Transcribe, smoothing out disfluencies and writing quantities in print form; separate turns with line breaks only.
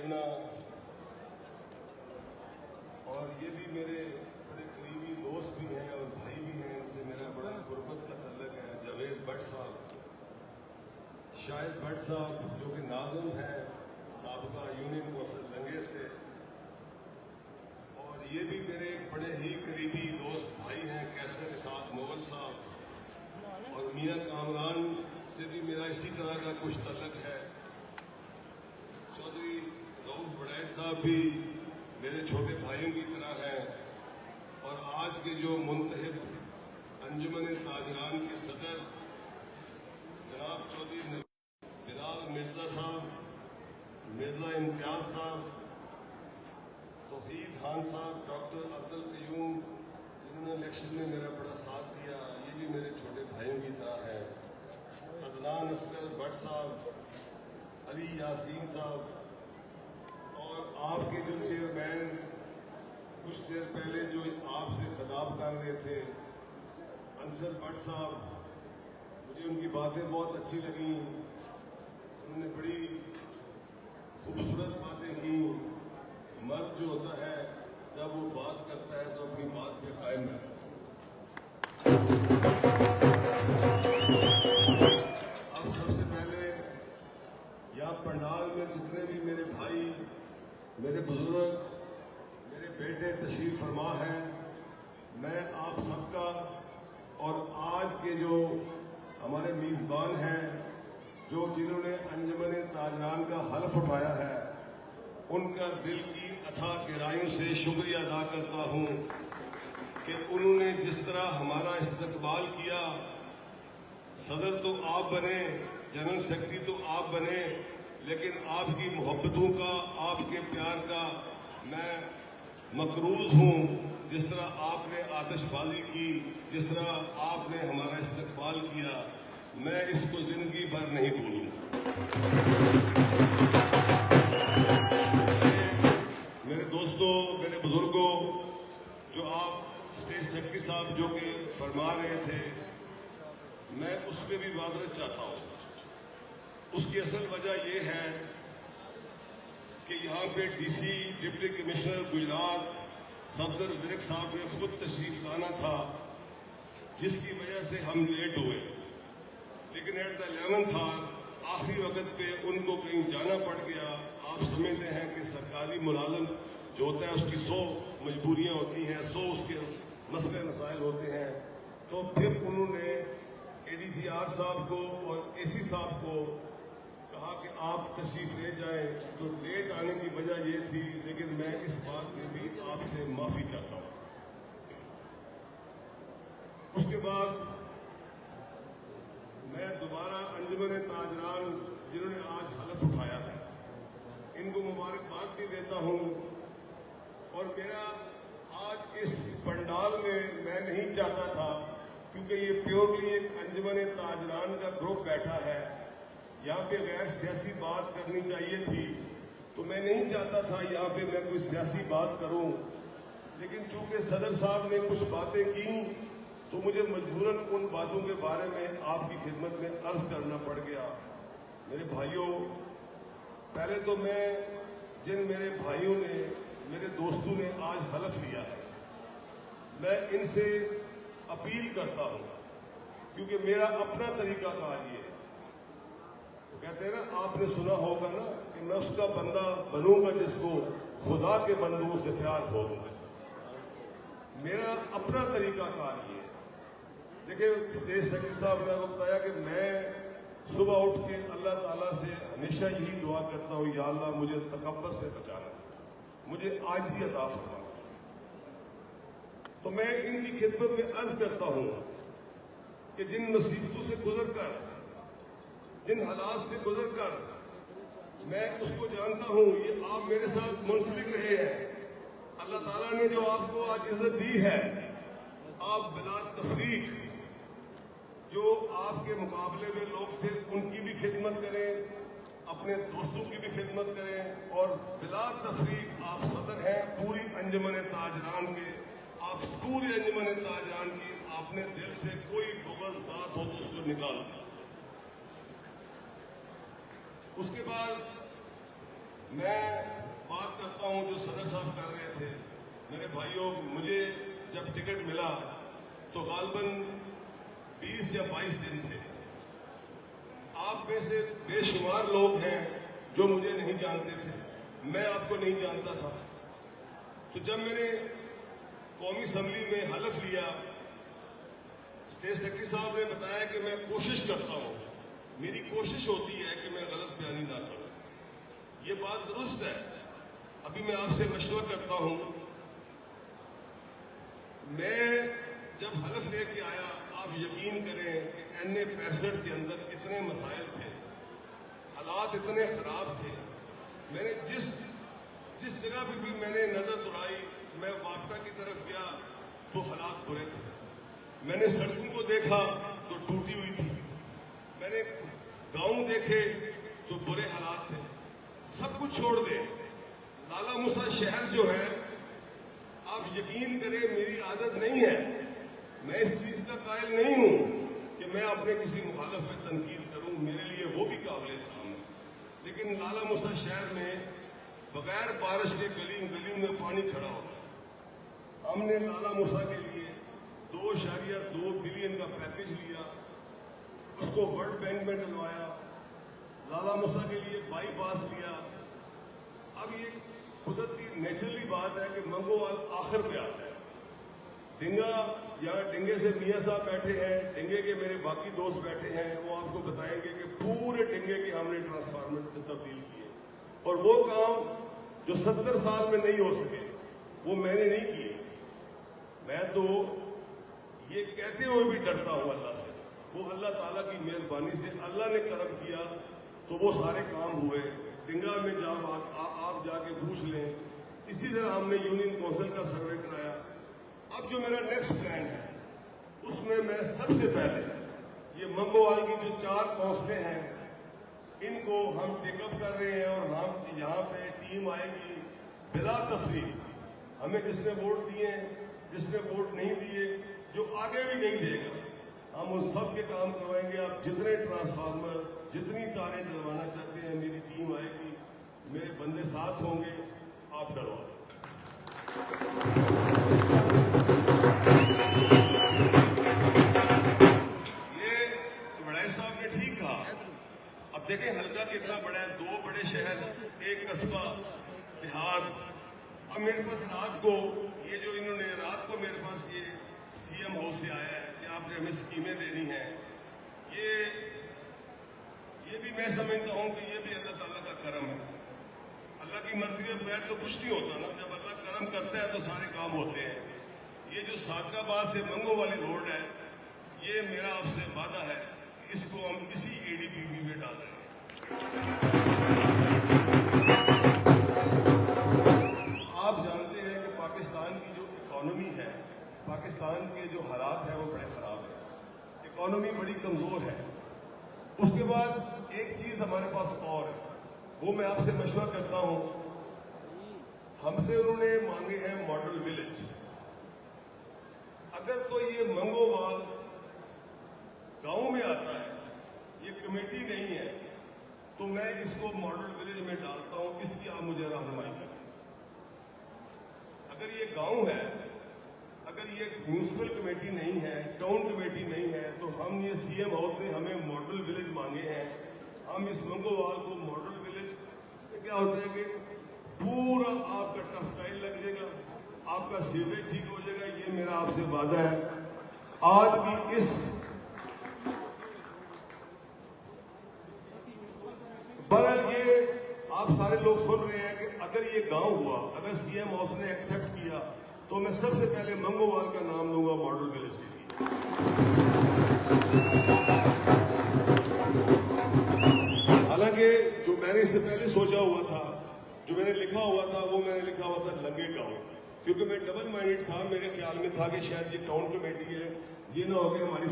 लगना, और ये भी मेरे बड़े करीबी दोस्त भी हैं और भाई भी हैं, इनसे मेरा बड़ा गुर्बत का तल्लक है। जावेद भट्ट साहब, शाहिद भट्ट साहब जो कि नाज़िम हैं साबका यूनियन कौंसिल लंगे से, और ये भी मेरे एक बड़े ही करीबी दोस्त भाई हैं कैसर इसाक मोगल साहब, और मियाँ कामरान से भी मेरा इसी तरह का कुछ तल्लक है। चौधरी रऊफ बड़ैच साहब भी मेरे छोटे भाइयों की तरह हैं, और आज के जो मुंतहिब अंजुमन ताजरान के सदर जनाब चौधरी बिलाल मिर्जा साहब, मिर्जा इम्तियाज साहब, तौहीद खान साहब, डॉक्टर अब्दुल कयूम, जिन्होंने इलेक्शन में मेरा बड़ा साथ दिया, ये भी मेरे छोटे भाइयों की तरह हैं। अदनान अस्कर भट्ट साहब, अली यासीन साहब, और आपके जो चेयरमैन कुछ देर पहले जो आपसे खिताब कर रहे थे अंसर भट्ट साहब, मुझे उनकी बातें बहुत अच्छी लगी। उन्होंने बड़ी खूबसूरत बातें की। मर्द जो होता है जब वो बात करता है तो अपनी बात पे कायम रहता है। अब सबसे पहले यहाँ पंडाल में जितने भी मेरे भाई, मेरे बुजुर्ग, मेरे बेटे तशरीफ फरमा हैं, मैं आप सबका और आज के जो हमारे मेज़बान हैं जो जिन्होंने अंजुमन ताजरान का हल्फ उठाया है, उनका दिल की अथाह गहराइयों से शुक्रिया अदा करता हूं कि उन्होंने जिस तरह हमारा इस्तकबाल किया। सदर तो आप बने, जनरल सेक्रेटरी तो आप बने, लेकिन आपकी मोहब्बतों का, आपके प्यार का मैं मकरूज हूं। जिस तरह आपने आतिशबाजी की, जिस तरह आपने हमारा इस्तकबाल किया, मैं इसको जिंदगी भर नहीं भूलूंगा। मेरे दोस्तों, मेरे बुजुर्गों, जो आप स्टेज सेक्रेटरी साहब जो कि फरमा रहे थे, मैं उस पर भी माजरत चाहता हूं। उसकी असल वजह यह है कि यहाँ पे DC, deputy commissioner Gujarat Safdar Virk साहब ने खुद तशरीफ लाना था, जिसकी वजह से हम लेट हुए। लेकिन एट द 11th आवर आखिरी वक्त पे उनको कहीं जाना पड़ गया। आप समझते हैं कि सरकारी मुलाजिम जो होता है उसकी 100 मजबूरियां होती हैं, 100 उसके मसले मसाइल होते हैं। तो फिर उन्होंने ADCR साहब को और AC साहब को कहा कि आप तशरीफ ले जाएं। तो लेट आने की वजह ये थी, लेकिन मैं इस बात में भी आपसे माफी चाहता हूं। उसके बाद मैं दोबारा अंजुमन ताजरान जिन्होंने आज हलफ उठाया है, इनको मुबारकबाद भी देता हूं। और मेरा आज इस पंडाल में मैं नहीं चाहता था, क्योंकि ये प्योरली एक अंजुमन ताजरान का ग्रुप बैठा है, यहाँ पे गैर सियासी बात करनी चाहिए थी, तो मैं नहीं चाहता था यहाँ पे मैं कोई सियासी बात करूं। लेकिन चूंकि सदर साहब ने कुछ बातें की, तो मुझे मजबूरन उन बातों के बारे में आपकी खिदमत में अर्ज करना पड़ गया। मेरे भाइयों, पहले तो मैं जिन मेरे भाइयों ने, मेरे दोस्तों ने आज हलफ लिया है, मैं इनसे अपील करता हूं, क्योंकि मेरा अपना तरीकाकार ये है। तो कहते हैं ना, आपने सुना होगा ना कि मैं उसका बंदा बनूंगा जिसको खुदा के बंदों से प्यार होगा। मेरा अपना तरीकाकार ये है। देखिए, स्टेज सेक्रेटरी साहब ने आपको बताया कि मैं सुबह उठ के अल्लाह ताला से हमेशा यही दुआ करता हूँ, या अल्लाह मुझे तकब्बर से बचाना, मुझे आजिज़ी अता फरमा। तो मैं इनकी खिदमत में अर्ज करता हूँ कि जिन मुसीबतों से गुजर कर, जिन हालात से गुजर कर, मैं उसको जानता हूँ, ये आप मेरे साथ मुंसलिक रहे हैं। अल्लाह ताला ने जो आपको आज इज्जत दी है, आप बिला तफरीक जो आपके मुकाबले में लोग थे उनकी भी खिदमत करें, अपने दोस्तों की भी खिदमत करें, और बिला तफरीक आप सदर हैं पूरी अंजुमन ताजरान के। आप पूरी अंजुमन ताजरान की आपने दिल से कोई बुग़्ज़ बात हो तो उसको निकाल दिया। उसके बाद मैं जो सदर साहब कर रहे थे, मेरे भाइयों, मुझे जब टिकट मिला तो गालबन 20 या 22 दिन थे। आप में से बेशुमार लोग हैं जो मुझे नहीं जानते थे, मैं आपको नहीं जानता था। तो जब मैंने कौमी असम्बली में हलफ लिया, स्टेट सेक्रेटरी साहब ने बताया कि मैं कोशिश करता हूं, मेरी कोशिश होती है कि मैं गलत बयानी ना करूं। ये बात दुरुस्त है। अभी मैं आपसे मशवरा करता हूं, मैं जब हलफ लेके आया, आप यकीन करें कि NA 65 के अंदर इतने मसाइल थे, हालात इतने खराब थे। मैंने जिस जगह पे भी मैंने नजर दौड़ाई, मैं वापटा की तरफ गया तो हालात बुरे थे। मैंने सड़कों को देखा तो टूटी हुई थी, मैंने गांव देखे तो बुरे हालात थे। सब कुछ छोड़ दे, लाला मूसा शहर जो है, आप यकीन करें मेरी आदत नहीं है, मैं इस चीज का कायल नहीं हूं कि मैं अपने किसी मुखालिफ पे तनकीद करूं, मेरे लिए वो भी काबिल काम है। लेकिन लाला मूसा शहर में बगैर बारिश के गली में पानी खड़ा होता। हमने लाला मूसा के लिए 2.2 बिलियन का पैकेज लिया, उसको वर्ल्ड बैंक में डलवाया, लाला मूसा के लिए बाईपास लिया। अब ये कुदरती नेचुरली बात है कि मंगोवाल आखिर पे आता है। डिंगा, यहाँ डिंगे से मियाँ साहब बैठे हैं, डिंगे के मेरे बाकी दोस्त बैठे हैं, वो आपको बताएंगे कि पूरे डिंगे के हमने ट्रांसफार्मर तब्दील किए, और वो काम जो 70 साल में नहीं हो सके वो मैंने नहीं किए। मैं तो ये कहते हुए भी डरता हूं अल्लाह से, वो अल्लाह ताला की मेहरबानी से अल्लाह ने करम किया तो वो सारे काम हुए। डिंगा में जब आप जाके पूछ लें। इसी तरह हमने यूनियन काउंसिल का सर्वे कराया। अब जो मेरा नेक्स्ट प्लान है, उसमें मैं सबसे पहले ये मंगोवाल की जो 4 काउंसिलें हैं, इनको हम टेकअप कर रहे हैं, और हम यहाँ पे टीम आएगी बिला तफरीक। हमें जिसने वोट दिए, जिसने वोट नहीं दिए, जो आगे भी नहीं देगा, हम उन सब के काम करवाएंगे। आप जितने ट्रांसफार्मर, जितनी तारें डलवाना चाहते हैं, मेरी टीम आएगी, मेरे बंदे साथ होंगे, आप डलवा। ये बड़ाई साहब ने ठीक कहा। अब देखें हल्का कितना बड़ा है, 2 बड़े शहर, 1 कस्बा, देहात। अब मेरे पास रात को ये जो इन्होंने रात को मेरे पास ये CM हाउस से आया है कि आपने हमें स्कीमें देनी है, ये भी मैं समझता हूं कि ये भी अल्लाह ताला का करम है। अल्लाह की मर्जी के बगैर तो कुछ नहीं होता ना, जब अल्लाह करम करता है तो सारे काम होते हैं। ये जो सादकाबाद से मंगो वाली रोड है, ये मेरा आपसे वादा है, इसको हम इसी ADPP में डाल रहे हैं। आप जानते हैं कि पाकिस्तान की जो इकोनॉमी है, पाकिस्तान के जो हालात हैं वो बड़े खराब है, इकोनॉमी बड़ी कमजोर है। उसके बाद एक चीज हमारे पास और है, वो मैं आपसे मशवरा करता हूं। हमसे उन्होंने मांगे हैं मॉडल विलेज। अगर तो ये मंगोवाल गांव में आता है, ये कमेटी नहीं है, तो मैं इसको मॉडल विलेज में डालता हूं। इसकी आप मुझे रहनुमाई करें। अगर ये गांव है, अगर ये म्यूनिसिपल कमेटी नहीं है, टाउन कमेटी नहीं है, तो हम ये CM हाउस से हमें मॉडल विलेज मांगे हैं। हम इस मंगोवाल को मॉडल विलेज, क्या होता है कि पूरा आपका टफ टाइल लग जाएगा, आपका सीवरेज ठीक हो जाएगा। ये मेरा आपसे वादा है। आज की इस बहरहाल ये आप सारे लोग सुन रहे हैं कि अगर ये गांव हुआ, अगर CM हाउस ने एक्सेप्ट किया, तो मैं सबसे पहले मंगोवाल का नाम लूंगा मॉडल विलेज के लिए। हालांकि जो मैंने इससे पहले सोचा हुआ था, जो मैंने लिखा हुआ था, वो मैंने लिखा हुआ था लंगे गांव, क्योंकि मैं डबल माइंडेड था। मेरे ख्याल में था कि शायद ये टाउन कमेटी है, ये ना हो कि हमारी